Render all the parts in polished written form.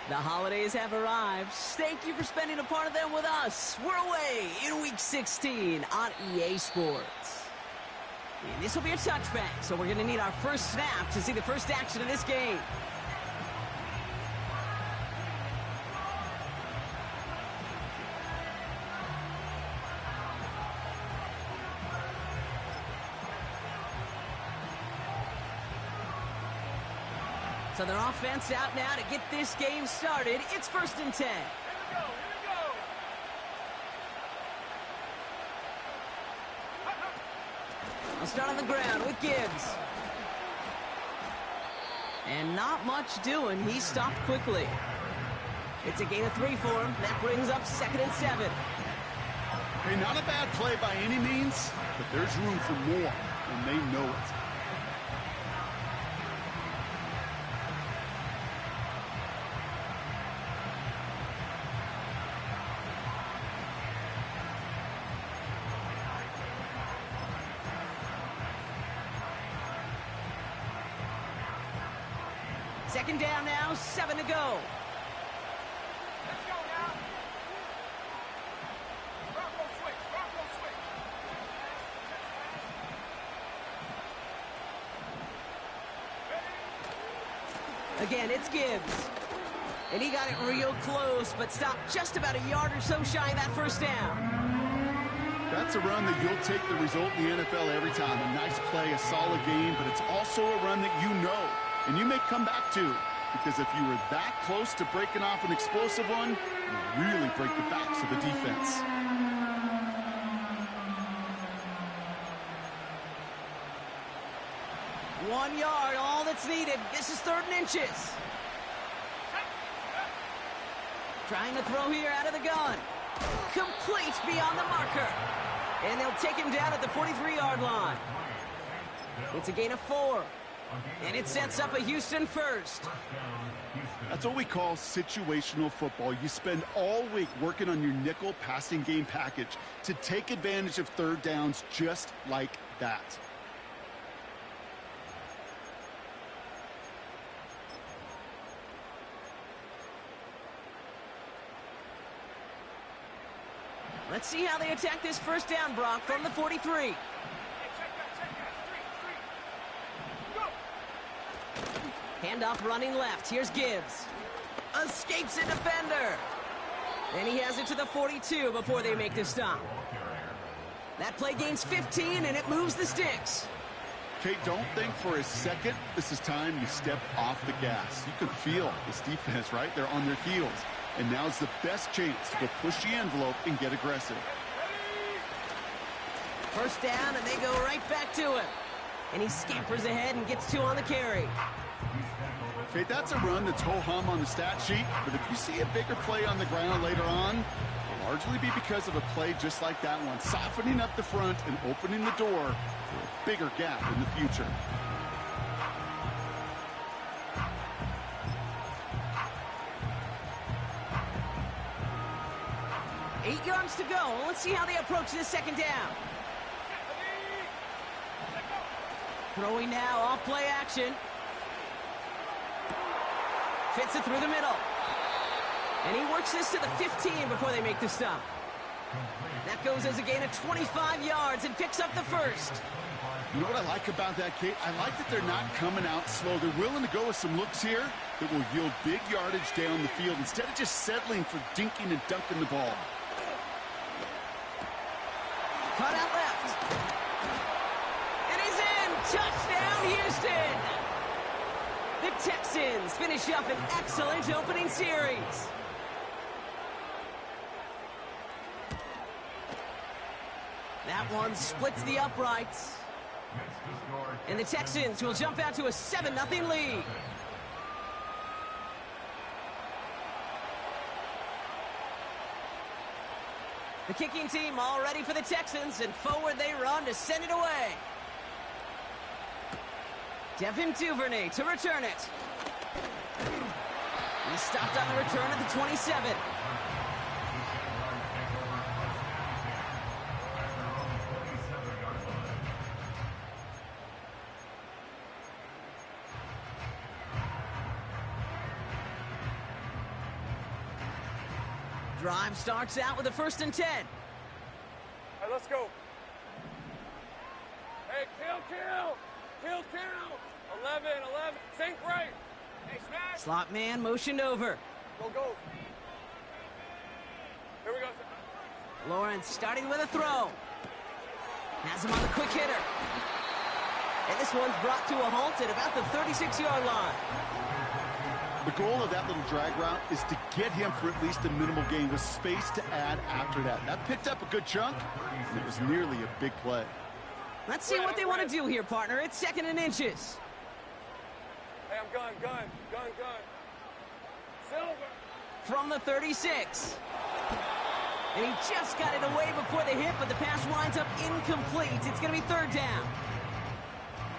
The holidays have arrived. Thank you for spending a part of them with us. We're away in Week 16 on EA Sports. And this will be a touchback, so we're going to need our first snap to see the first action of this game. So their offense out now to get this game started. It's 1st and 10. Here we go. I'll start on the ground with Gibbs. And not much doing. He stopped quickly. It's a gain of 3 for him. That brings up 2nd and 7. Hey, not a bad play by any means, but there's room for more, and they know it. Second down now, 7 to go. Let's go now. Bronco switch. Again, it's Gibbs. And he got it real close, but stopped just about a yard or so shy of that first down. That's a run that you'll take the result in the NFL every time. A nice play, a solid game, but it's also a run that you know. And you may come back to, because if you were that close to breaking off an explosive one, you really break the backs of the defense. One yard, all that's needed. This is 3rd and inches. Trying to throw here out of the gun. Complete beyond the marker. And they'll take him down at the 43-yard line. It's a gain of 4. And it sets up a Houston first. That's what we call situational football. You spend all week working on your nickel passing game package to take advantage of 3rd downs just like that. Let's see how they attack this first down, Brock, from the 43. Handoff running left. Here's Gibbs. Escapes a defender. And he has it to the 42 before they make the stop. That play gains 15, and it moves the sticks. Kate, don't think for a second this is time you step off the gas. You can feel this defense, right? They're on their heels. And now's the best chance to go push the envelope and get aggressive. First down, and they go right back to him. And he scampers ahead and gets 2 on the carry. Okay, that's a run that's ho-hum on the stat sheet, but if you see a bigger play on the ground later on, it'll largely be because of a play just like that one, softening up the front and opening the door for a bigger gap in the future. Eight yards to go. Let's see how they approach this second down. Throwing now, off play action. Fits it through the middle. And he works this to the 15 before they make the stop. That goes as a gain of 25 yards and picks up the first. You know what I like about that, Kate? I like that they're not coming out slow. They're willing to go with some looks here that will yield big yardage down the field instead of just settling for dinking and dunking the ball. Cut out left. And he's in. Touchdown, Houston. The Texans finish up an excellent opening series. That one splits the uprights. And the Texans will jump out to a 7-0 lead. The kicking team all ready for the Texans, and forward they run to send it away. Devin Duvernay to return it. He stopped on the return at the 27. Drive starts out with a 1st and 10. All right, let's go. Hey, kill. 11. Sink right. Hey, smash. Slot man motioned over. Go. Here we go. Lawrence starting with a throw. Has him on the quick hitter. And this one's brought to a halt at about the 36-yard line. The goal of that little drag route is to get him for at least a minimal gain with space to add after that. That picked up a good chunk, and it was nearly a big play. Let's see what they want to do here, partner. It's 2nd and inches. Hey, I'm gun. Silver. From the 36. And he just got it away before the hit, but the pass winds up incomplete. It's going to be 3rd down.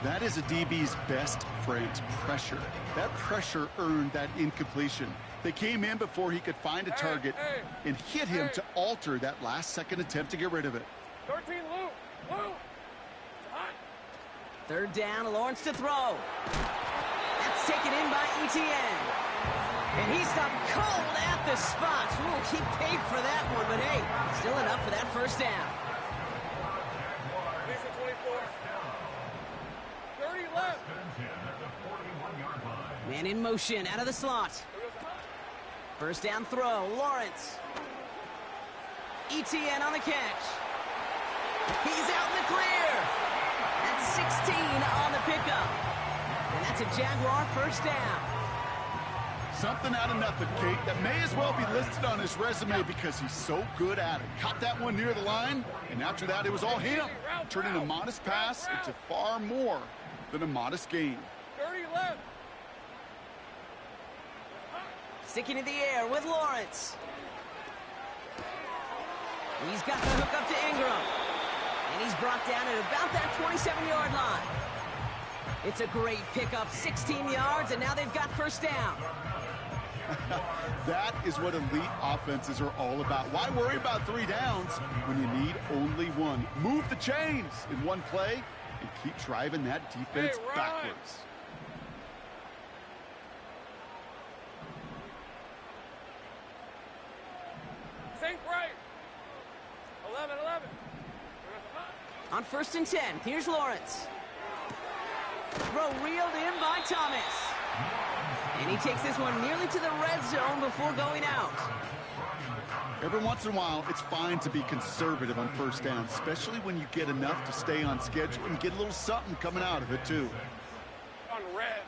That is a DB's best friend, pressure. That pressure earned that incompletion. They came in before he could find a target and hit him to alter that last-second attempt to get rid of it. 13, Luke. Hot. 3rd down, Lawrence to throw. That's taken in by Etienne. And he stopped cold at the spot. Ooh, he paid for that one, but hey, still enough for that 1st down. Lisa 24. 30 left. Man in motion, out of the slot. 1st down throw, Lawrence. Etienne on the catch. He's out in the clear. That's 16 on the pickup. And that's a Jaguar 1st down. Something out of nothing, Kate, that may as well be listed on his resume because he's so good at it. Caught that one near the line, and after that, it was all him, turning a modest pass into far more than a modest gain. 30 left. Sticking in the air with Lawrence. He's got the hook up to Ingram. And he's brought down at about that 27-yard line. It's a great pickup, 16 yards, and now they've got 1st down. That is what elite offenses are all about. Why worry about 3 downs when you need only 1? Move the chains in one play and keep driving that defense backwards. Sink right. 11. On 1st and 10, here's Lawrence. Throw reeled in by Thomas. And he takes this one nearly to the red zone before going out. Every once in a while, it's fine to be conservative on 1st down, especially when you get enough to stay on schedule and get a little something coming out of it, too. On red.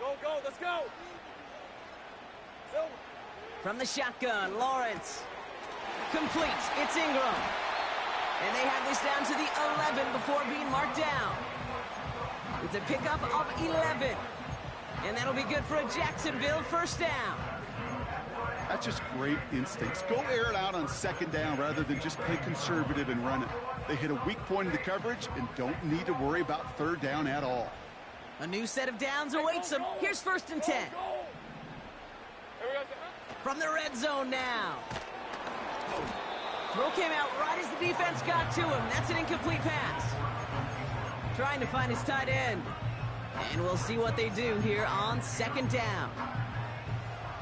Go, let's go. Silver. From the shotgun, Lawrence. Complete. It's Ingram. And they have this down to the 11 before being marked down. It's a pickup of 11. And that'll be good for a Jacksonville 1st down. That's just great instincts. Go air it out on 2nd down rather than just play conservative and run it. They hit a weak point in the coverage and don't need to worry about 3rd down at all. A new set of downs awaits them. Here's 1st and 10. Here we go. From the red zone now. Throw came out right as the defense got to him. That's an incomplete pass. Trying to find his tight end. And we'll see what they do here on 2nd down.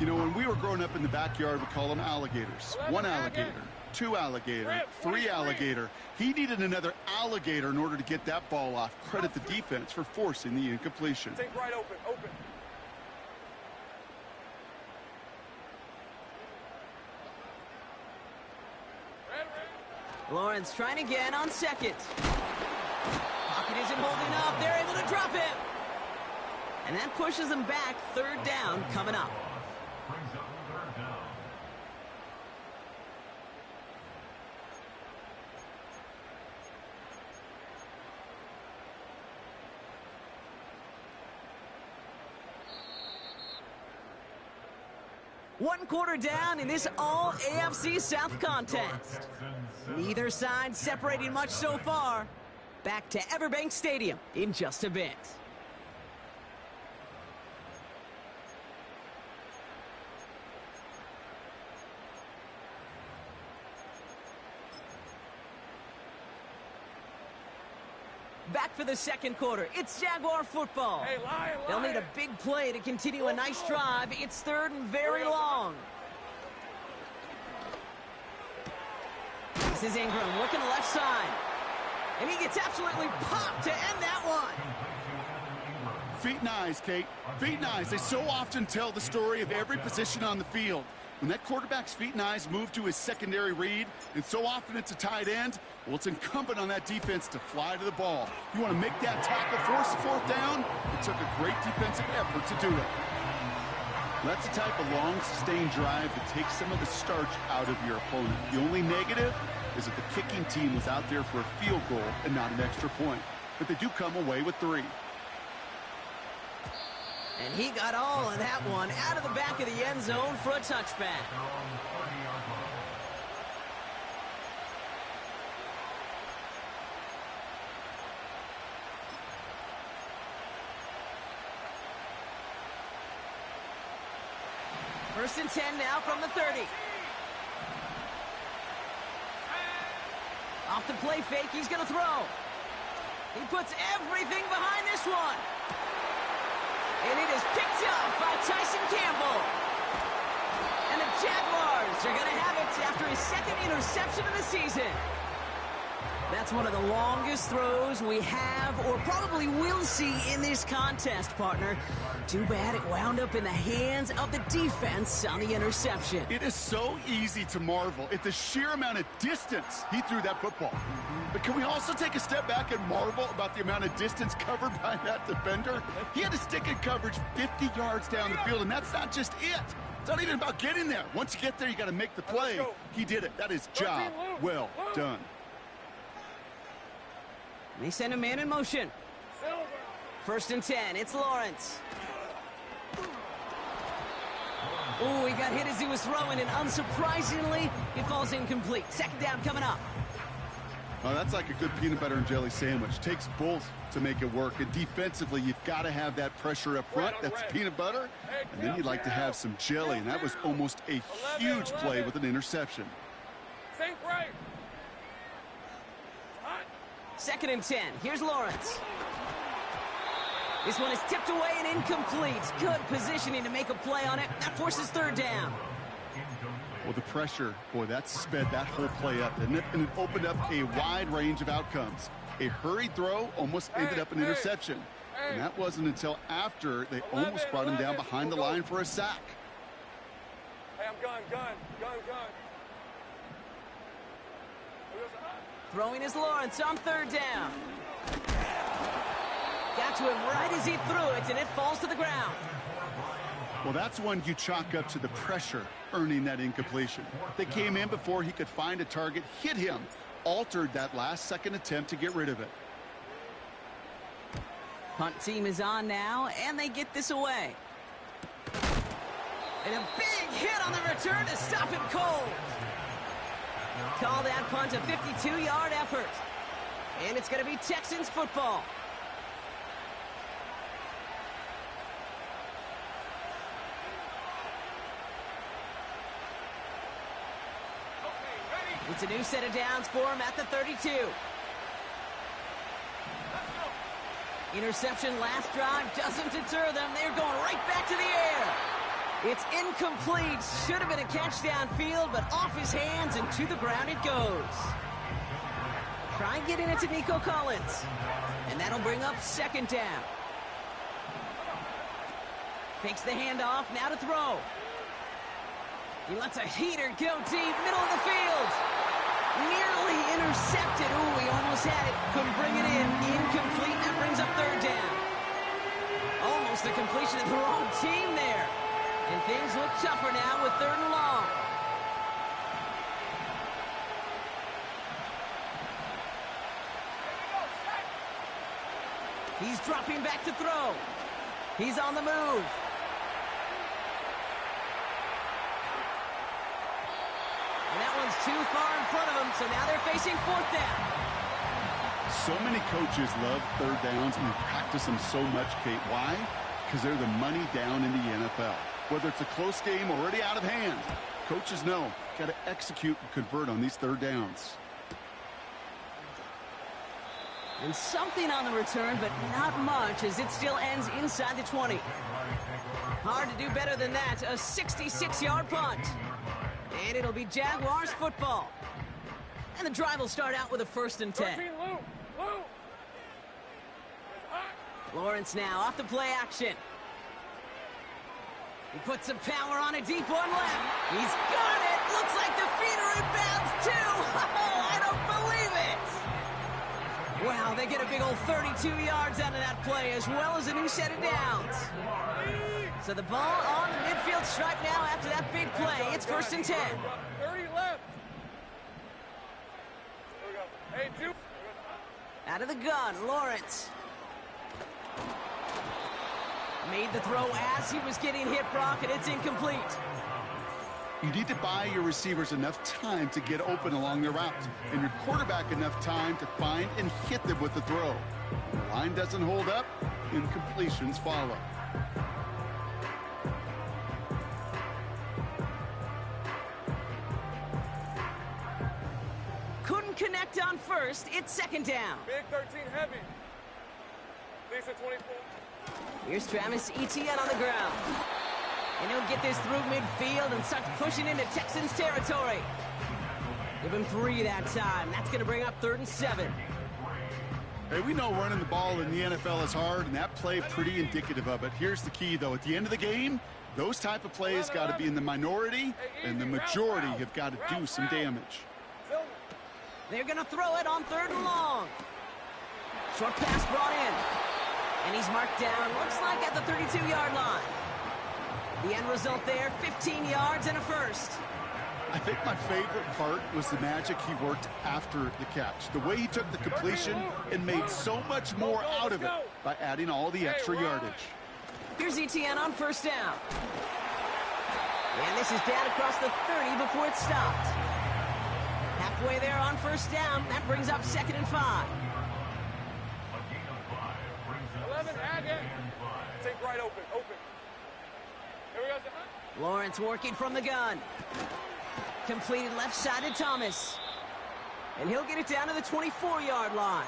You know, when we were growing up in the backyard, we call them alligators. 1 alligator, 2 alligator, 3 alligator. He needed another alligator in order to get that ball off. Credit the defense for forcing the incompletion. Sink right open. Lawrence trying again on 2nd. Pocket isn't holding up. They're able to drop him. And that pushes them back. 3rd down coming up. One quarter down in this all-AFC South contest. Neither side separating much so far. Back to Everbank Stadium in just a bit. Back for the second quarter. It's Jaguar football. Hey, Lion, They'll need a big play to continue a nice drive. It's third and very long. This is Ingram working the left side. And he gets absolutely popped to end that one. Feet and eyes, Kate. Feet and eyes. They so often tell the story of every position on the field. When that quarterback's feet and eyes move to his secondary read, and so often it's a tight end, well, it's incumbent on that defense to fly to the ball. You want to make that tackle, force the fourth down? It took a great defensive effort to do it. That's the type of long, sustained drive that takes some of the starch out of your opponent. The only negative is that the kicking team was out there for a field goal and not an extra point. But they do come away with 3. And he got all of that one out of the back of the end zone for a touchback. First and 10 now from the 30. Off the play fake, he's going to throw. He puts everything behind this one. And it is picked up by Tyson Campbell. And the Jaguars are going to have it after his second interception of the season. That's one of the longest throws we have or probably will see in this contest, partner. Too bad it wound up in the hands of the defense on the interception. It is so easy to marvel at the sheer amount of distance he threw that football. But can we also take a step back and marvel about the amount of distance covered by that defender? He had to stick in coverage 50 yards down the field, and that's not just it. It's not even about getting there. Once you get there, you got to make the play. He did it. That is job well done. They send a man in motion. First and 10. It's Lawrence. Oh, he got hit as he was throwing, and unsurprisingly, he falls incomplete. Second down coming up. Oh, that's like a good peanut butter and jelly sandwich. Takes both to make it work. And defensively, you've got to have that pressure up front. That's peanut butter. And then you'd like to have some jelly. And that was almost a huge play with an interception. Sink right. Second and 10. Here's Lawrence. This one is tipped away and incomplete. Good positioning to make a play on it. That forces third down. Well, the pressure, boy, that sped that whole play up, didn't it? And it opened up a wide range of outcomes. A hurried throw almost ended up an interception. And that wasn't until after they almost brought him down behind the line for a sack. Hey, I'm gun. Throwing is Lawrence on third down. Got to him right as he threw it, and it falls to the ground. Well, that's one you chalk up to the pressure earning that incompletion. They came in before he could find a target, hit him, altered that last-second attempt to get rid of it. Punt team is on now, and they get this away. And a big hit on the return to stop him cold. Call that punt a 52-yard effort. And it's going to be Texans football. It's a new set of downs for him at the 32. Interception last drive doesn't deter them. They're going right back to the air. It's incomplete. Should have been a catch downfield, but off his hands and to the ground it goes. Try getting it to Nico Collins. And that'll bring up second down. Fakes the handoff, now to throw. He lets a heater go deep, middle of the field. Nearly intercepted. Ooh, he almost had it. Couldn't bring it in. Incomplete. That brings up third down. Almost a completion of the wrong team there. And things look tougher now with third and long. He's dropping back to throw. He's on the move. And that one's too far in front of him, so now they're facing fourth down. So many coaches love third downs and they practice them so much, Kate. Why? Because they're the money down in the NFL. Whether it's a close game already out of hand, coaches know got to execute and convert on these third downs. And something on the return, but not much, as it still ends inside the 20. Hard to do better than that. A 66-yard punt. And it'll be Jaguars football. And the drive will start out with a 1st and 10. Lawrence now off the play action. He puts some power on a deep one left. He's got it. Looks like the feet are in bounds too. Oh, I don't believe it. Wow, they get a big old 32 yards out of that play, as well as a new set of downs. So the ball on the midfield stripe now after that big play. It's 1st and 10. 30 left. Here we go. Hey, Juke. Out of the gun, Lawrence. Made the throw as he was getting hit, Brock, and it's incomplete. You need to buy your receivers enough time to get open along their route, and your quarterback enough time to find and hit them with the throw. When the line doesn't hold up, incompletions follow. Couldn't connect on 1st. It's 2nd down. Big 13 heavy. Lisa 24. Here's Travis Etienne on the ground. And he'll get this through midfield and start pushing into Texans territory. Give him 3 that time. That's going to bring up 3rd and 7. Hey, we know running the ball in the NFL is hard, and that play pretty indicative of it. Here's the key, though. At the end of the game, those type of plays got to be in the minority, and the majority have got to do some damage. They're going to throw it on 3rd and long. Short pass brought in. And he's marked down, looks like at the 32-yard line. The end result there, 15 yards and a 1st. I think my favorite part was the magic he worked after the catch. The way he took the completion and made so much more out of it by adding all the extra yardage. Here's Etienne on 1st down. And this is down across the 30 before it stopped. Halfway there on 1st down. That brings up 2nd and 5. 11, Agate. Take right open. Here we go. Lawrence working from the gun. Completed left side to Thomas. And he'll get it down to the 24-yard line.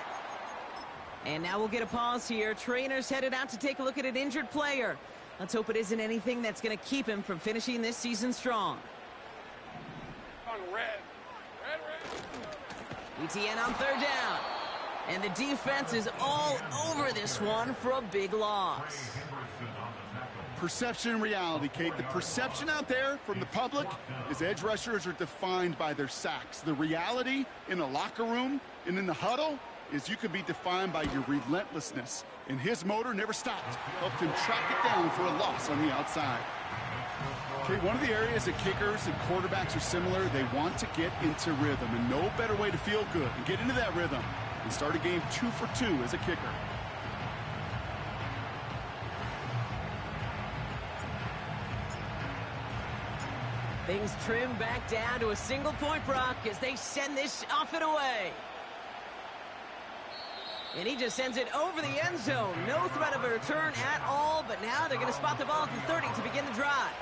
And now we'll get a pause here. Trainers headed out to take a look at an injured player. Let's hope it isn't anything that's going to keep him from finishing this season strong. On red. Etienne on 3rd down. And the defense is all over this one for a big loss. Perception and reality, Kate. The perception out there from the public is edge rushers are defined by their sacks. The reality in a locker room and in the huddle is you can be defined by your relentlessness. And his motor never stopped. Helped him track it down for a loss on the outside. Okay, one of the areas that kickers and quarterbacks are similar, they want to get into rhythm. And no better way to feel good and get into that rhythm and start a game 2 for 2 as a kicker. Things trim back down to a single point, Brock, as they send this off and away. And he just sends it over the end zone. No threat of a return at all, but now they're going to spot the ball at the 30 to begin the drive.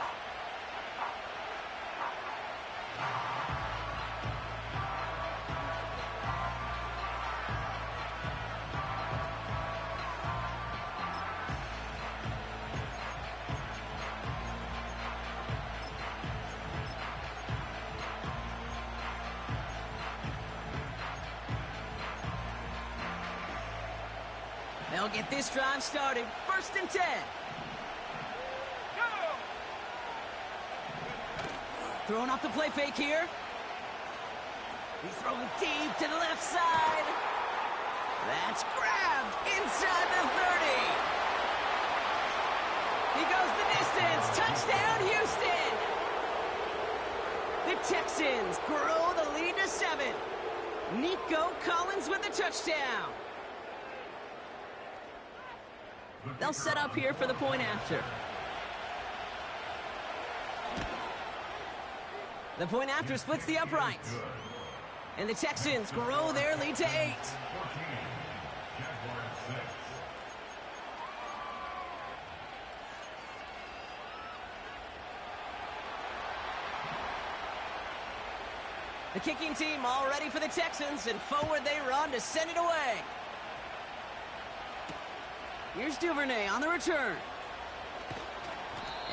They'll get this drive started. 1st and 10. Throwing off the play fake here. He's throwing deep to the left side. That's grabbed inside the 30. He goes the distance. Touchdown, Houston. The Texans grow the lead to 7. Nico Collins with the touchdown. They'll set up here for the point after. The point after splits the uprights. And the Texans grow their lead to 8. The kicking team all ready for the Texans, and forward they run to send it away. Here's Duvernay on the return.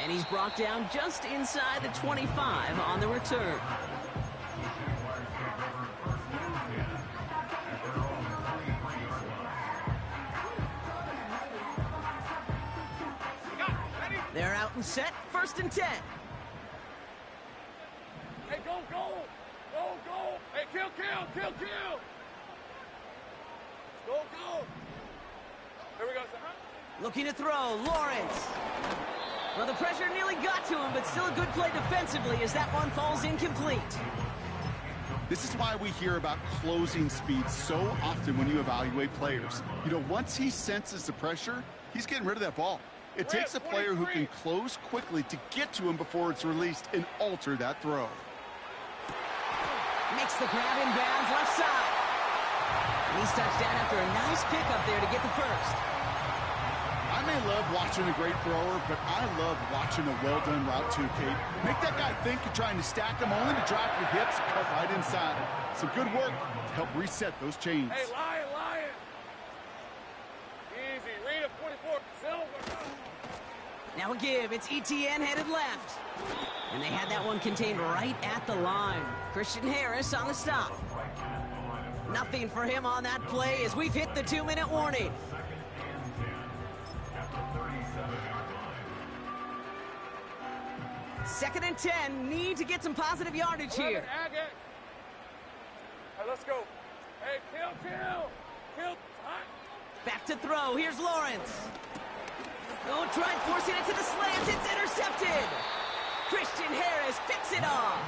And he's brought down just inside the 25 on the return. They're out and set, 1st and 10. Hey, go, go! Go, go! Hey, kill! Go, go! Here we go, sir. Looking to throw, Lawrence. Well, the pressure nearly got to him, but still a good play defensively as that one falls incomplete. This is why we hear about closing speed so often when you evaluate players. You know, once he senses the pressure, he's getting rid of that ball. It takes a player who can close quickly to get to him before it's released and alter that throw. Makes the grab in bounds left side. And he's touched down after a nice pickup there to get the first. I may love watching a great thrower, but I love watching a well-done route too, Kate. Make that guy think you're trying to stack him only to drop your hips and cut right inside. Some good work to help reset those chains. Hey, Lion! Easy, read it, 24, Silver. Now a give, it's ETN headed left. And they had that one contained right at the line. Christian Harris on the stop. Nothing for him on that play as we've hit the 2-minute warning. Second and 10, need to get some positive yardage here. Hey, let's go. Hey, kill. Back to throw, here's Lawrence. Oh, tried forcing it to the slant, it's intercepted. Christian Harris picks it off.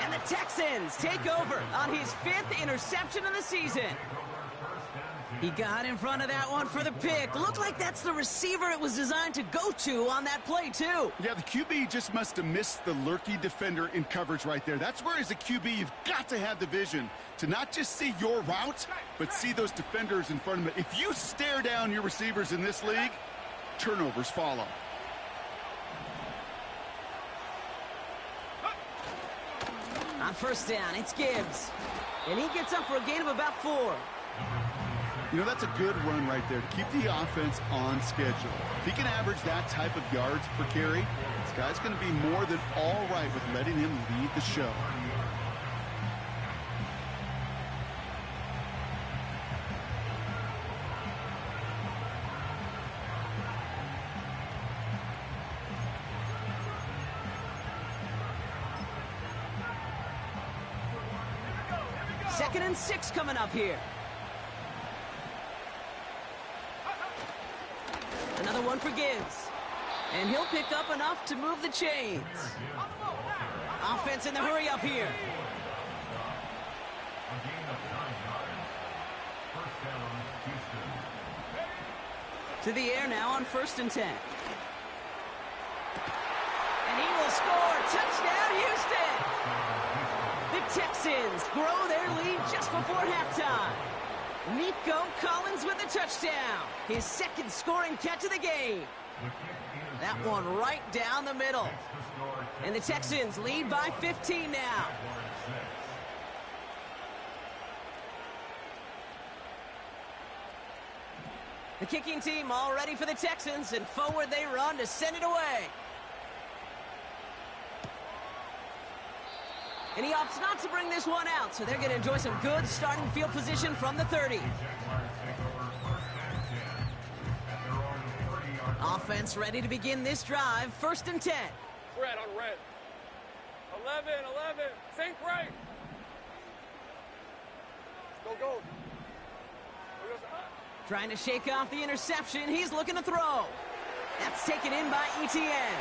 And the Texans take over on his 5th interception of the season. He got in front of that one for the pick. Looked like that's the receiver it was designed to go to on that play, too. Yeah, the QB just must have missed the lurky defender in coverage right there. That's where, as a QB, you've got to have the vision to not just see your route, but see those defenders in front of it. If you stare down your receivers in this league, turnovers follow. On 1st down, it's Gibbs. And he gets up for a gain of about 4. You know, that's a good run right there to keep the offense on schedule. If he can average that type of yards per carry, this guy's going to be more than all right with letting him lead the show. Second and 6 coming up here. Another one for Gibbs. And he'll pick up enough to move the chains. Offense in the hurry up here. To the air now on 1st and 10. And he will score. Touchdown, Houston! The Texans grow their lead just before halftime. Nico Collins with the touchdown. His 2nd scoring catch of the game. That one right down the middle. And the Texans lead by 15 now. The kicking team all ready for the Texans, and forward they run to send it away. And he opts not to bring this one out, so they're going to enjoy some good starting field position from the 30. Offense ready to begin this drive. 1st and 10. Red on red. 11. Sink right. Go. Trying to shake off the interception. He's looking to throw. That's taken in by ETN.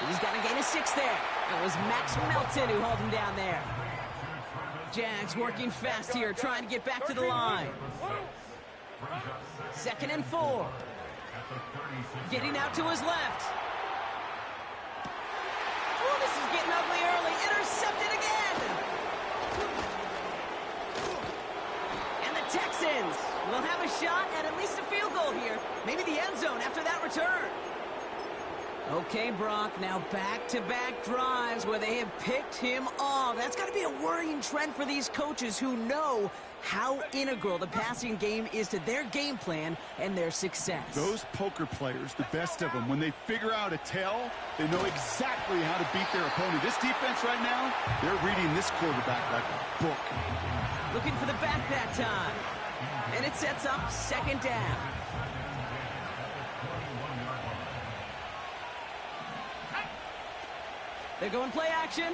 He's got a gain of 6 there. It was Max Melton who hauled him down there. Jags working fast here, trying to get back to the line. 2nd and 4. Getting out to his left. Oh, this is getting ugly early. Intercepted again. And the Texans will have a shot at least a field goal here. Maybe the end zone after that return. Okay, Brock, now back-to-back drives where they have picked him off. That's got to be a worrying trend for these coaches who know how integral the passing game is to their game plan and their success. Those poker players, the best of them, when they figure out a tell, they know exactly how to beat their opponent. This defense right now, they're reading this quarterback like a book. Looking for the back that time. And it sets up second down. They're going play action.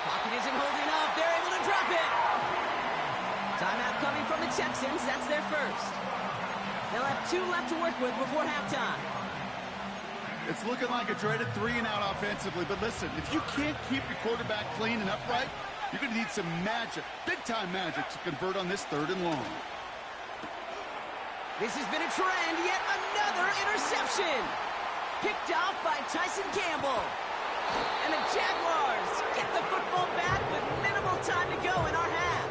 Pocket isn't holding up. They're able to drop it. Timeout coming from the Texans. That's their first. They'll have 2 left to work with before halftime. It's looking like a dreaded 3-and-out offensively, but listen, if you can't keep your quarterback clean and upright, you're going to need some magic, big-time magic, to convert on this 3rd and long. This has been a trend. Yet another interception. Picked off by Tyson Campbell. And the Jaguars get the football back with minimal time to go in our half.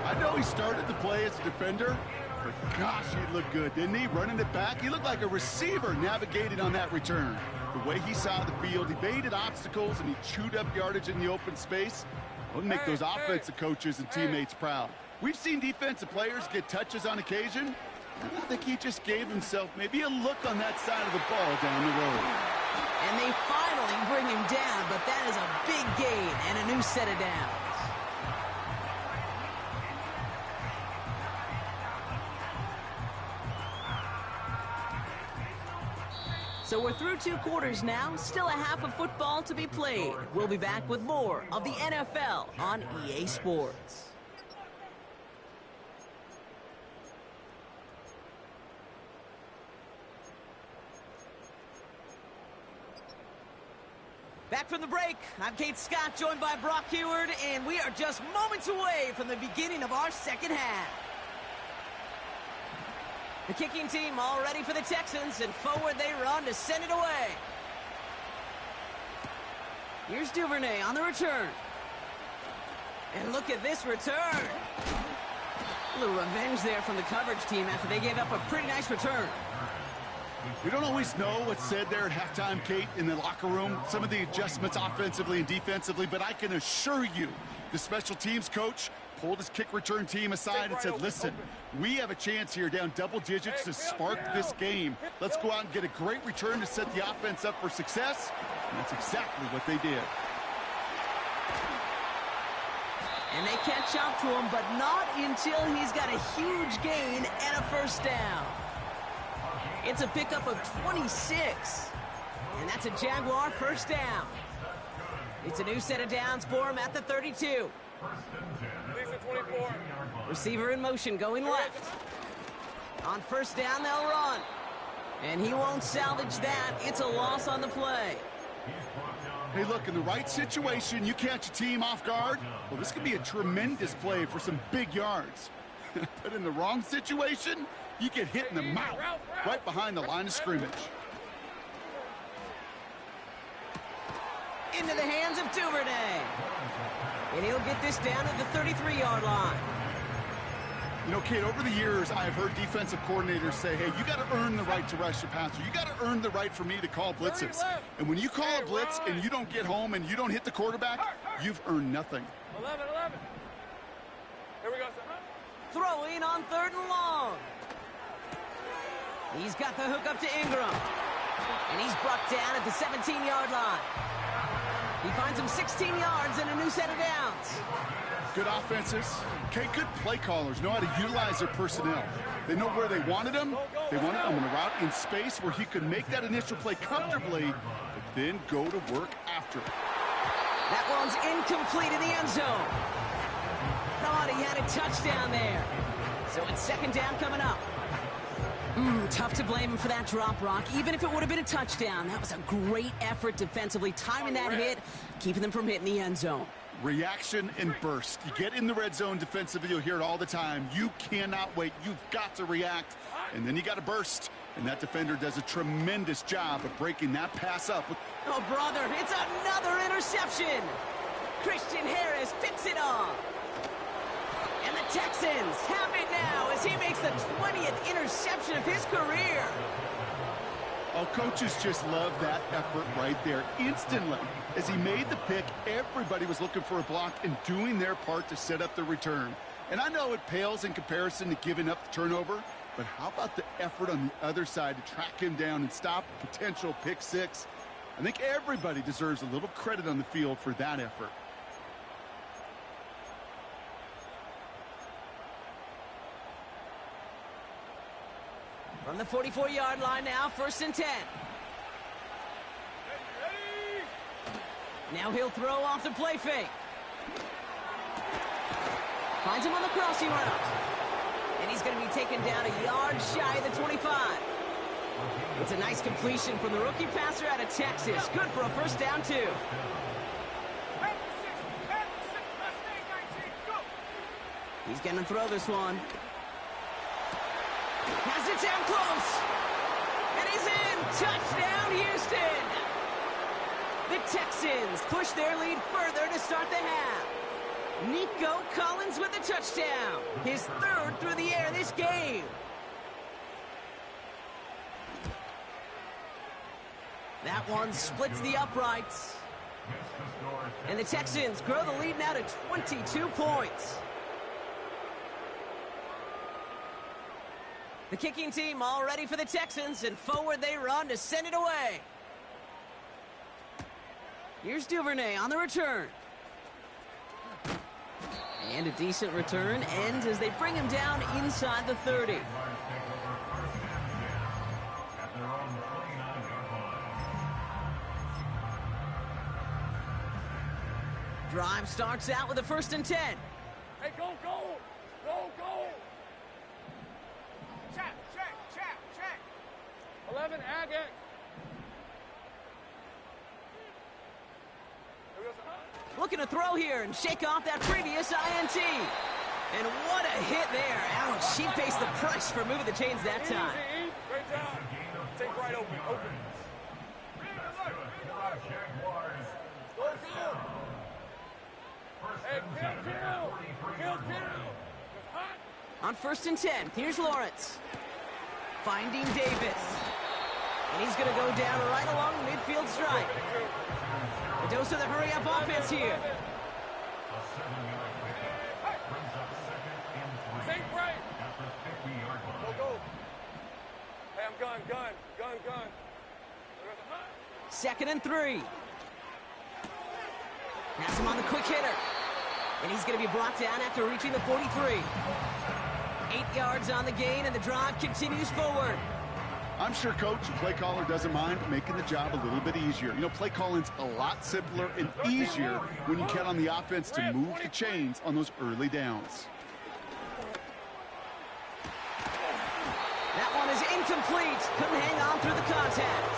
I know he started the play as a defender, but gosh, he looked good, didn't he? Running it back, he looked like a receiver navigating on that return. The way he saw the field, evaded obstacles, and he chewed up yardage in the open space. It'll make those offensive coaches and teammates proud. We've seen defensive players get touches on occasion. I think he just gave himself maybe a look on that side of the ball down the road. And they finally bring him down, but that is a big gain and a new set of downs. So we're through 2 quarters now, still a half of football to be played. We'll be back with more of the NFL on EA Sports. Back from the break, I'm Kate Scott, joined by Brock Heward, and we are just moments away from the beginning of our second half. The kicking team all ready for the Texans, and forward they run to send it away. Here's Duvernay on the return. And look at this return. A little revenge there from the coverage team after they gave up a pretty nice return. We don't always know what's said there at halftime, Kate, in the locker room. Some of the adjustments offensively and defensively, but I can assure you the special teams coach pulled his kick return team aside and said, listen, we have a chance here down double digits to spark this game. Let's go out and get a great return to set the offense up for success. And that's exactly what they did. And they catch up to him, but not until he's got a huge gain and a first down. It's a pickup of 26. And that's a Jaguar first down. It's a new set of downs for him at the 32. 24. Receiver in motion going left. On first down, they'll run. And he won't salvage that. It's a loss on the play. Hey, look, in the right situation, you catch a team off guard. Well, this could be a tremendous play for some big yards. But in the wrong situation, you get hit in the mouth right behind the line of scrimmage. Into the hands of Duvernay. And he'll get this down at the 33-yard line. You know, Kate, over the years, I've heard defensive coordinators say, hey, you got to earn the right to rush the passer. You got to earn the right for me to call blitzes. And when you call a blitz and you don't get home and you don't hit the quarterback, you've earned nothing. 11. Here we go, sir. Throwing on 3rd and long. He's got the hook up to Ingram. And he's brought down at the 17-yard line. He finds him 16 yards and a new set of downs. Good offenses. Okay, good play callers know how to utilize their personnel. They know where they wanted him. They wanted him on a route in space where he could make that initial play comfortably, but then go to work after it. That one's incomplete in the end zone. Thought he had a touchdown there. So it's second down coming up. Tough to blame him for that drop, Rock. Even if it would have been a touchdown, that was a great effort defensively, timing that hit, keeping them from hitting the end zone. Reaction and burst. You get in the red zone defensively, you'll hear it all the time. You cannot wait. You've got to react, and then you got to burst. And that defender does a tremendous job of breaking that pass up. Oh, brother, it's another interception. Christian Harris picks it off. And the Texans have it now as he makes the 20th interception of his career. Oh, coaches just love that effort right there. Instantly, as he made the pick, everybody was looking for a block and doing their part to set up the return. And I know it pales in comparison to giving up the turnover, but how about the effort on the other side to track him down and stop a potential pick six? I think everybody deserves a little credit on the field for that effort. From the 44-yard line now, 1st and 10. Now he'll throw off the play fake. Finds him on the crossing route. And he's going to be taken down a yard shy of the 25. It's a nice completion from the rookie passer out of Texas. Good for a 1st down, too. He's going to throw this one. Has it down close. And he's in. Touchdown, Houston. The Texans push their lead further to start the half. Nico Collins with a touchdown. His 3rd through the air this game. That one splits the uprights. And the Texans grow the lead now to 22 points. The kicking team all ready for the Texans, and forward they run to send it away. Here's Duvernay on the return. And a decent return ends as they bring him down inside the 30. Drive starts out with a 1st and 10. Hey, go, go! Go, go! Check, check, check, check! 11, Agate! Looking to throw here and shake off that previous INT. And what a hit there. Ouch, she pays the price for moving the chains that time. Great job. Take right open, open. Go, go! Hey, kill! On 1st and 10, here's Lawrence. Finding Davis. And he's going to go down right along the midfield stripe. A dose of the hurry-up offense here. Think right. Go, go. Hey, I'm gun. 2nd and 3. Has him on the quick hitter. And he's going to be brought down after reaching the 43. 8 yards on the gain, and the drive continues forward. I'm sure coach and play caller doesn't mind making the job a little bit easier. You know, play calling's a lot simpler and easier when you count on the offense to move the chains on those early downs. That one is incomplete. Couldn't hang on through the contact.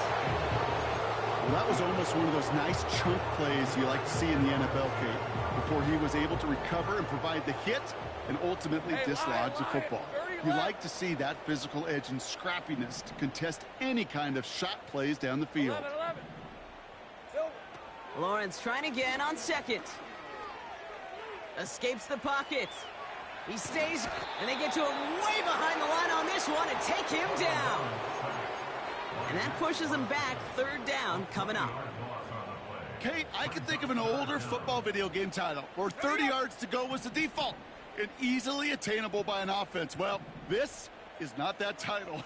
Well, that was almost one of those nice chunk plays you like to see in the NFL, Kate, before he was able to recover and provide the hit and ultimately dislodge the football. You like to see that physical edge and scrappiness to contest any kind of shot plays down the field. 11. Silver. Lawrence trying again on 2nd. Escapes the pocket. He stays, and they get to him way behind the line on this one and take him down. And that pushes him back. 3rd down coming up. Kate, I can think of an older football video game title where 30 yards to go was the default and easily attainable by an offense. Well, this is not that title.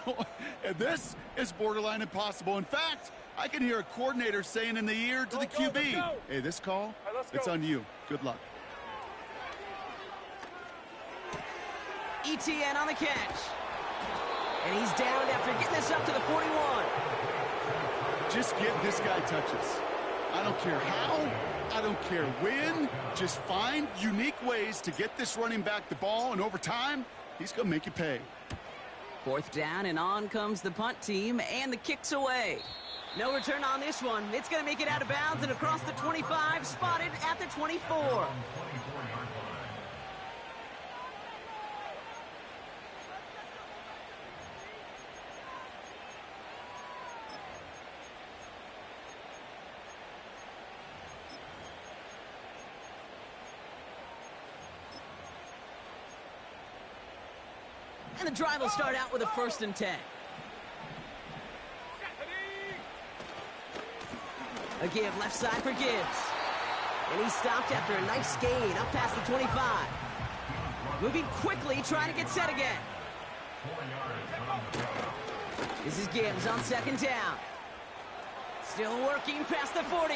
And this is borderline impossible. In fact, I can hear a coordinator saying in the ear to the QB, hey, this call, it's on you. Good luck. ETN on the catch. And he's down after getting this up to the 41. Just give this guy touches. I don't care how, I don't care when. Just find unique ways to get this running back the ball, and over time, he's going to make you pay. 4th down, and on comes the punt team, and the kick's away. No return on this one. It's going to make it out of bounds and across the 25, spotted at the 24. And the drive will start out with a 1st and 10. A give left side for Gibbs. And he stopped after a nice gain up past the 25. Moving quickly, trying to get set again. This is Gibbs on second down. Still working past the 40.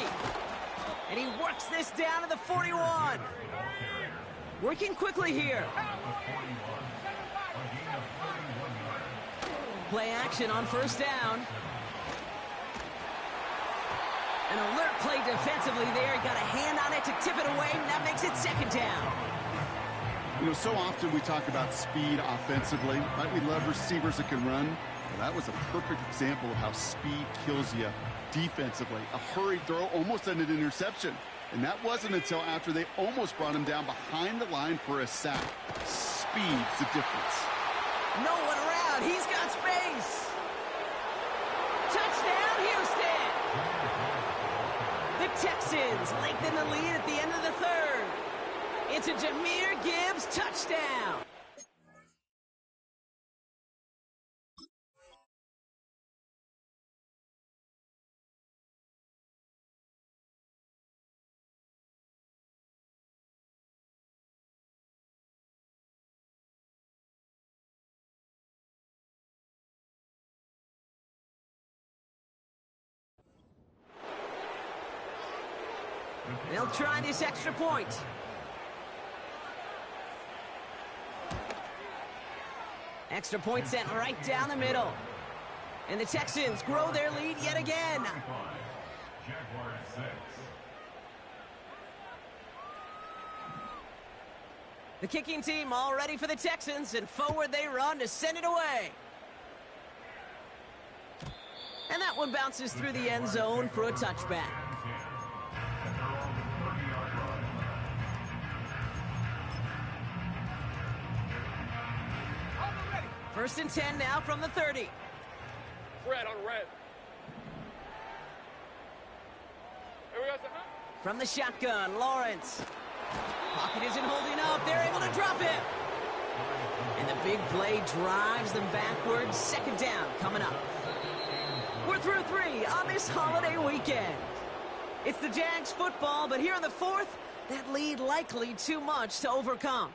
And he works this down to the 41. Working quickly here. Play action on first down. An alert play defensively there. He got a hand on it to tip it away, and that makes it second down. You know, so often we talk about speed offensively, right? We love receivers that can run. Well, that was a perfect example of how speed kills you defensively. A hurried throw almost ended an interception. And that wasn't until after they almost brought him down behind the line for a sack. Speed's the difference. No one around. He's got space. Touchdown, Houston. The Texans lengthen the lead at the end of the third. It's a Jahmyr Gibbs touchdown. They'll try this extra point. Extra point sent right down the middle. And the Texans grow their lead yet again. The kicking team all ready for the Texans, and forward they run to send it away. And that one bounces through the end zone for a touchback. First and 10 now from the 30. Red on red. Here we go, sir. From the shotgun, Lawrence. Pocket isn't holding up. They're able to drop him. And the big play drives them backwards. Second down coming up. We're through three on this holiday weekend. It's the Jags football, but here in the fourth, that lead likely too much to overcome.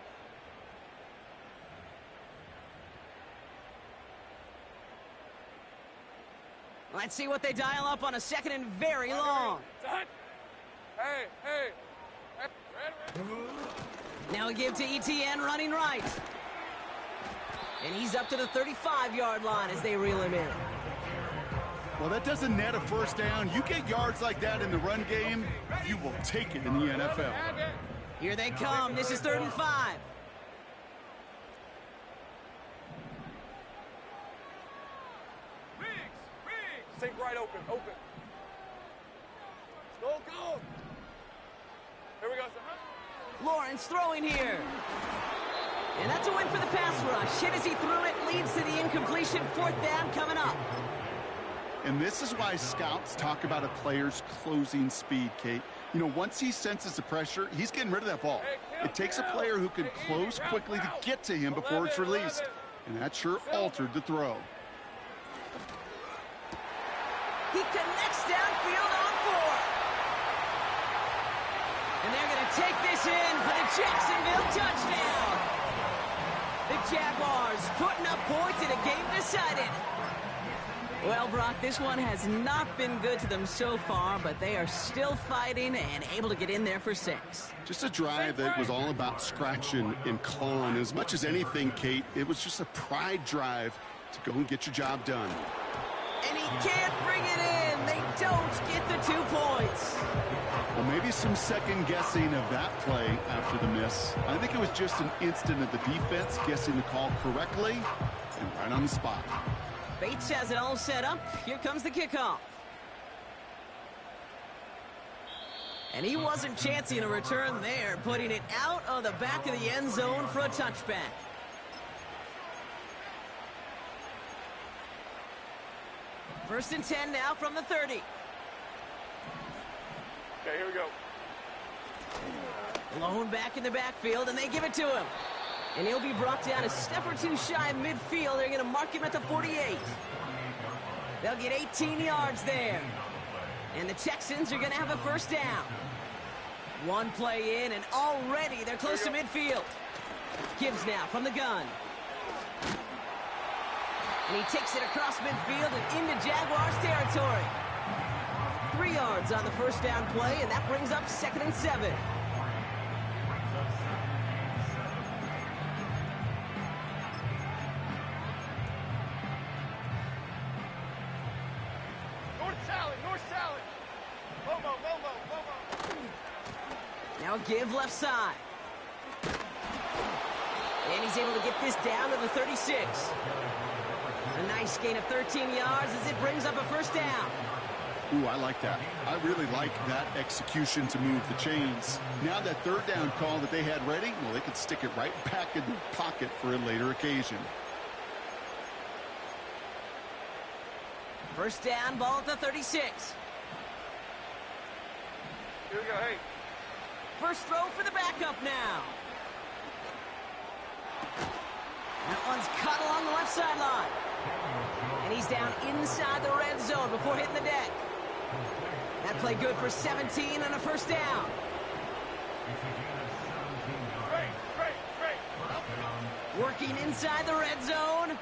Let's see what they dial up on a second and very long. Hey. Now a give to ETN running right. And he's up to the 35-yard line as they reel him in. Well, that doesn't net a first down. You get yards like that in the run game, you will take it in the NFL. Here they come. This is 3rd and 5. Take right open. Go. Here we go, sir. Lawrence throwing here. And that's a win for the pass rush. Hit as he threw it, leads to the incompletion. 4th down coming up. And this is why scouts talk about a player's closing speed, Kate. You know, once he senses the pressure, he's getting rid of that ball. It takes a player who can close quickly to get to him before it's released. And that sure altered the throw. He connects downfield on 4. And they're going to take this in for the Jacksonville touchdown. The Jaguars putting up points in a game decided. Well, Brock, this one has not been good to them so far, but they are still fighting and able to get in there for 6. Just a drive that was all about scratching and clawing. As much as anything, Kate, it was just a pride drive to go and get your job done. And he can't bring it in. They don't get the 2 points. Well, maybe some second guessing of that play after the miss. I think it was just an instant of the defense guessing the call correctly and right on the spot. Bates has it all set up. Here comes the kickoff. And he wasn't chancing a return there, putting it out of the back of the end zone for a touchback. First and 10 now from the 30. Okay, here we go. Lone back in the backfield, and they give it to him. And he'll be brought down a step or two shy of midfield. They're going to mark him at the 48. They'll get 18 yards there. And the Texans are going to have a first down. One play in, and already they're close to midfield. Gibbs now from the gun. And he takes it across midfield and into Jaguars territory. 3 yards on the first down play, and that brings up 2nd and 7. Now give left side. And he's able to get this down to the 36. A nice gain of 13 yards as it brings up a first down. Ooh, I like that. I really like that execution to move the chains. Now that 3rd down call that they had ready, well, they could stick it right back in their pocket for a later occasion. First down, ball at the 36. Here we go, hey. First throw for the backup now. That one's cut along the left sideline. And he's down inside the red zone before hitting the deck. That play good for 17 and a first down. Working inside the red zone. And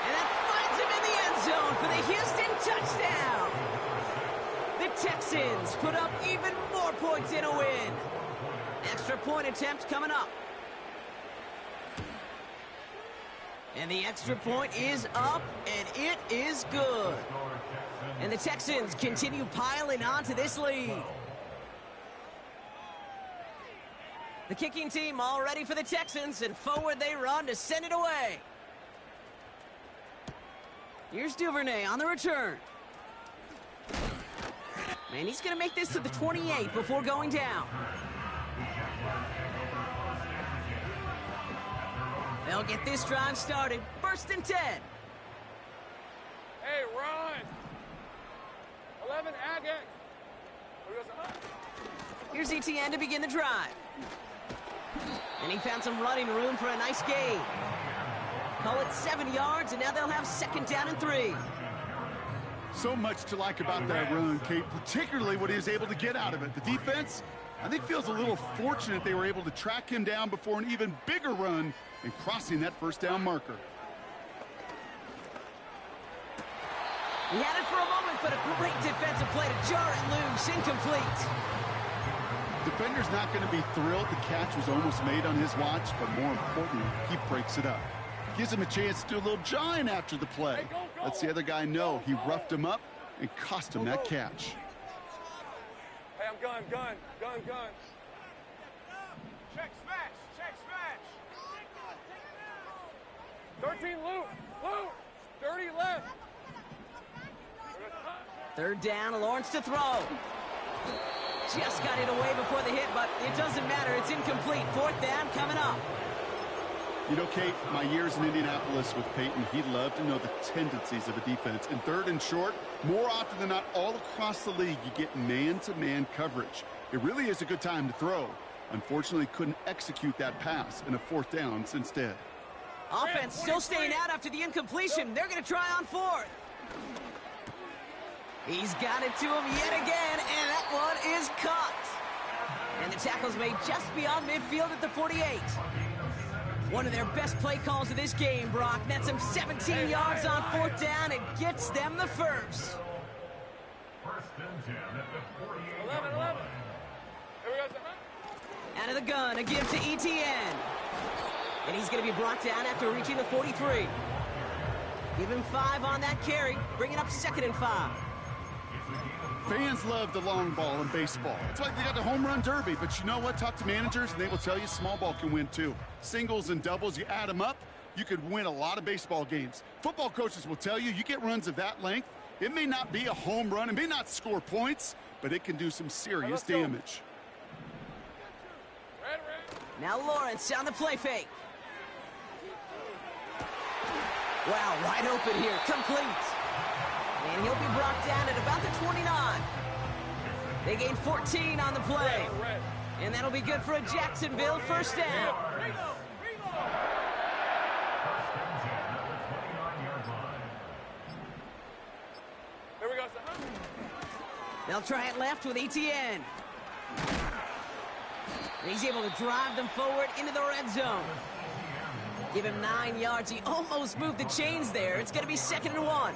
that finds him in the end zone for the Houston touchdown. The Texans put up even more points in a win. Extra point attempt coming up. And the extra point is up, and it is good. And the Texans continue piling on to this lead. The kicking team all ready for the Texans, and forward they run to send it away. Here's Duvernay on the return. And he's going to make this to the 28 before going down. They'll get this drive started. 1st and 10. Hey, run. 11, Agate. Here's ETN to begin the drive. And he found some running room for a nice gain. Call it 7 yards, and now they'll have 2nd down and 3. So much to like about that run, Kate, particularly what he was able to get out of it. The defense, I think, feels a little fortunate they were able to track him down before an even bigger run and crossing that first down marker. He had it for a moment, but a great defensive play to jar it loose. Incomplete. Defender's not going to be thrilled the catch was almost made on his watch, but more importantly, he breaks it up. Gives him a chance to do a little jawing after the play. Lets the other guy know he roughed him up and cost him that catch. Hey, I'm gun. Check smash. 13, Luke. 30 left. 3rd down, Lawrence to throw. Just got it away before the hit, but it doesn't matter. It's incomplete. 4th down coming up. You know, Kate, my years in Indianapolis with Peyton, he loved to know the tendencies of a defense. In 3rd and short, more often than not, all across the league, you get man-to-man coverage. It really is a good time to throw. Unfortunately, couldn't execute that pass in a 4th down instead. Offense still staying out after the incompletion. They're going to try on 4th. He's got it to him yet again, and that one is caught. And the tackle's made just beyond midfield at the 48. One of their best play calls of this game, Brock. Nets him 17 yards on 4th down and gets them the first. 11. Here we go. Out of the gun, a give to ETN. And he's going to be brought down after reaching the 43. Give him 5 on that carry, bringing up 2nd and 5. Fans love the long ball in baseball. It's like they got the home run derby, but you know what? Talk to managers, and they will tell you small ball can win too. Singles and doubles, you add them up, you could win a lot of baseball games. Football coaches will tell you, you get runs of that length, it may not be a home run, it may not score points, but it can do some serious damage. Now Lawrence on the play fake. Wow, wide open here, complete. And he'll be brought down at about the 29. They gain 14 on the play. And that'll be good for a Jacksonville first down. Here we go, son. They'll try it left with Etienne. He's able to drive them forward into the red zone. Give him 9 yards. He almost moved the chains there. It's going to be 2nd and 1.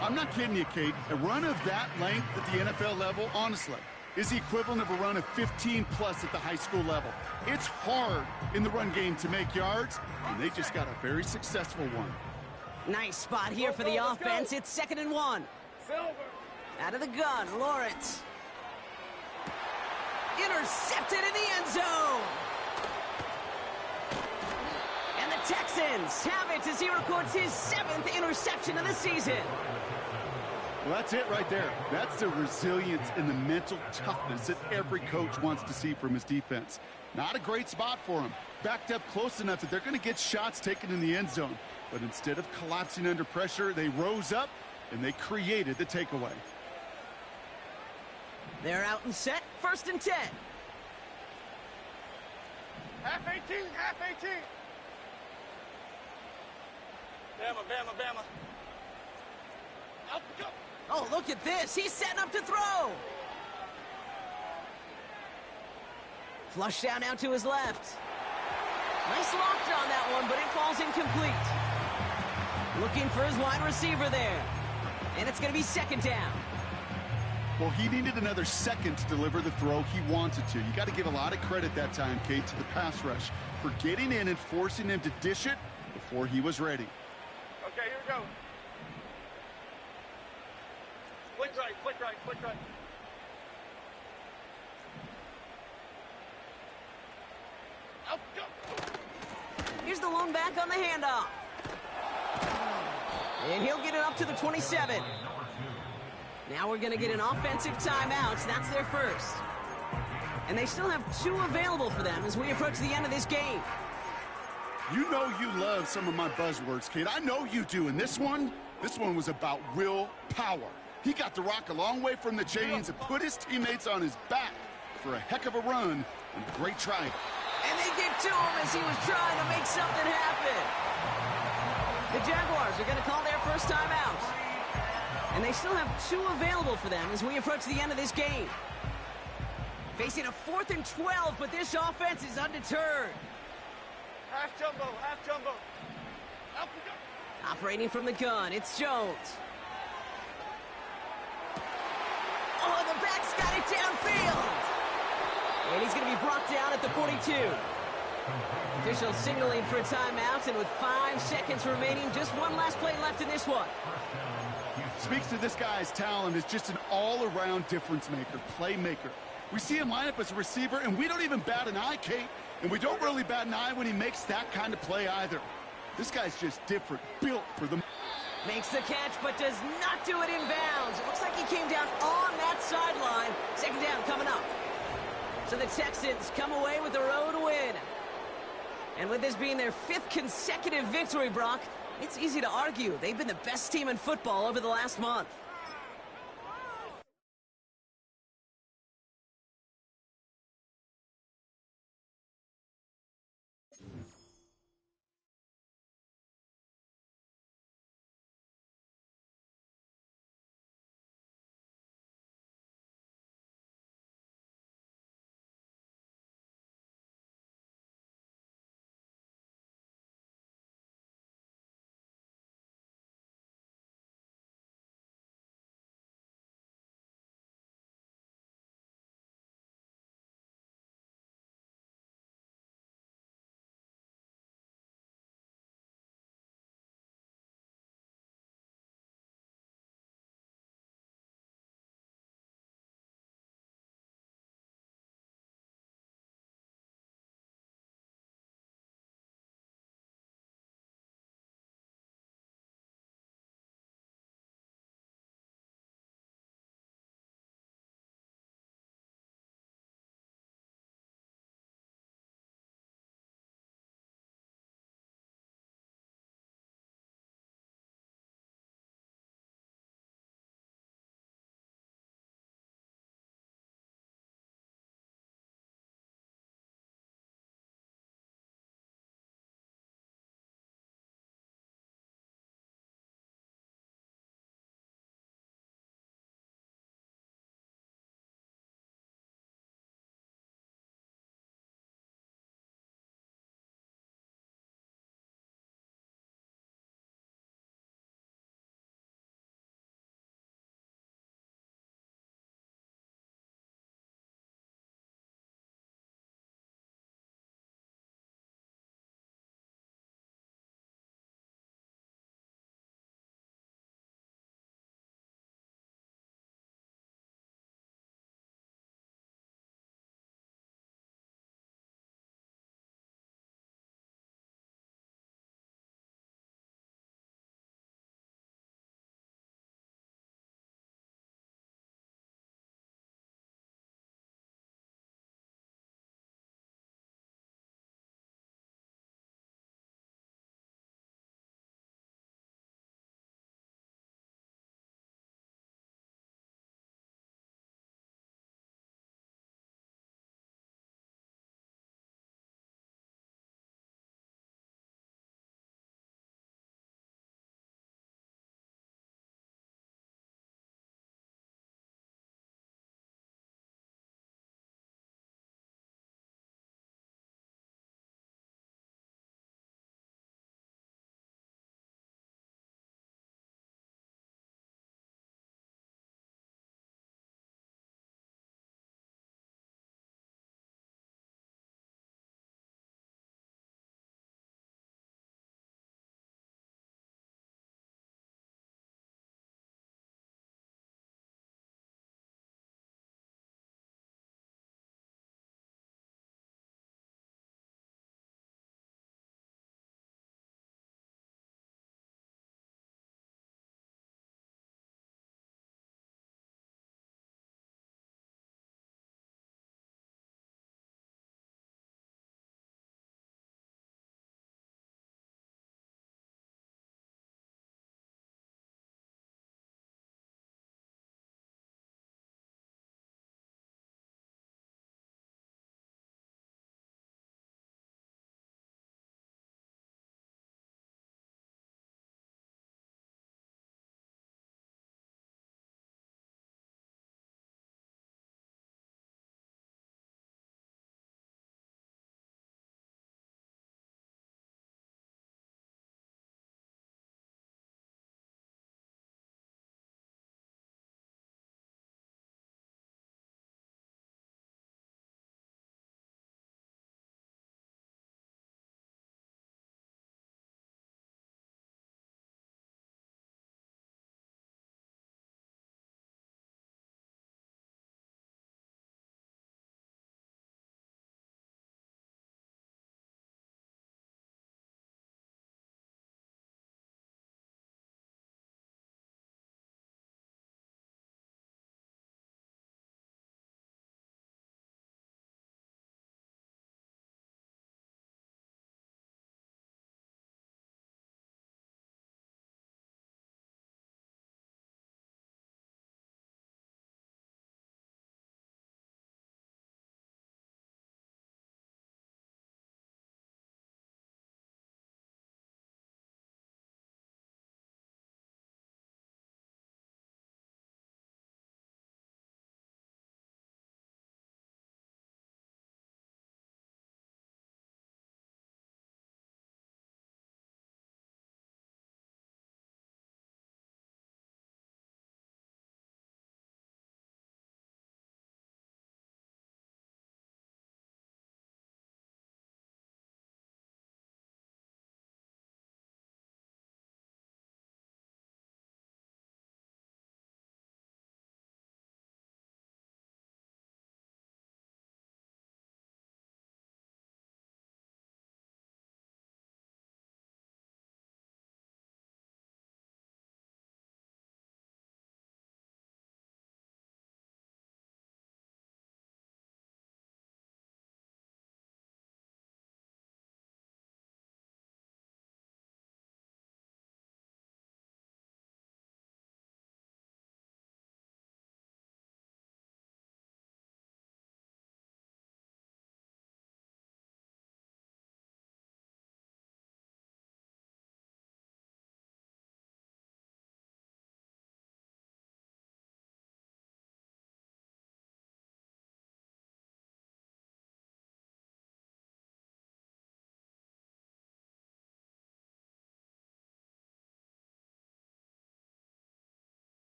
I'm not kidding you, Kate. A run of that length at the NFL level, honestly, is the equivalent of a run of 15-plus at the high school level. It's hard in the run game to make yards, and they just got a very successful one. Nice spot here for the offense. It's 2nd and 1. Silver. Out of the gun, Lawrence. Intercepted in the end zone. And the Texans have it as he records his 7th interception of the season. Well, that's it right there. That's the resilience and the mental toughness that every coach wants to see from his defense. Not a great spot for him. Backed up close enough that they're going to get shots taken in the end zone. But instead of collapsing under pressure, they rose up and they created the takeaway. They're out and set. 1st and 10. Half 18, half 18. Bama, Bama, Bama. Out, go. Oh, look at this. He's setting up to throw. Flush down now to his left. Nice loft on that one, but it falls incomplete. Looking for his wide receiver there. And it's going to be 2nd down. Well, he needed another second to deliver the throw he wanted to. You got to give a lot of credit that time, Kate, to the pass rush for getting in and forcing him to dish it before he was ready. Okay, here we go. Flick right, flick right, flick right. Out, go. Here's the lone back on the handoff. And he'll get it up to the 27. Now we're going to get an offensive timeout. That's their first. And they still have 2 available for them as we approach the end of this game. You know you love some of my buzzwords, Kate. I know you do. And this one was about will power. He got the rock a long way from the chains and put his teammates on his back for a heck of a run and a great try. And they get to him as he was trying to make something happen. The Jaguars are going to call their first timeout. And they still have 2 available for them as we approach the end of this game. Facing a 4th and 12, but this offense is undeterred. Half jumbo, half jumbo. Out we go. Operating from the gun, it's Jones. Oh, the back's got it downfield. And he's going to be brought down at the 42. Official signaling for a timeout, and with 5 seconds remaining, just one last play left in this one. Speaks to this guy's talent as just an all-around difference maker, playmaker. We see him line up as a receiver, and we don't even bat an eye, Kate. And we don't really bat an eye when he makes that kind of play either. This guy's just different, built for the... Makes the catch, but does not do it in bounds. It looks like he came down on that sideline. 2nd down coming up. So the Texans come away with the road win. And with this being their 5th consecutive victory, Brock, it's easy to argue they've been the best team in football over the last month.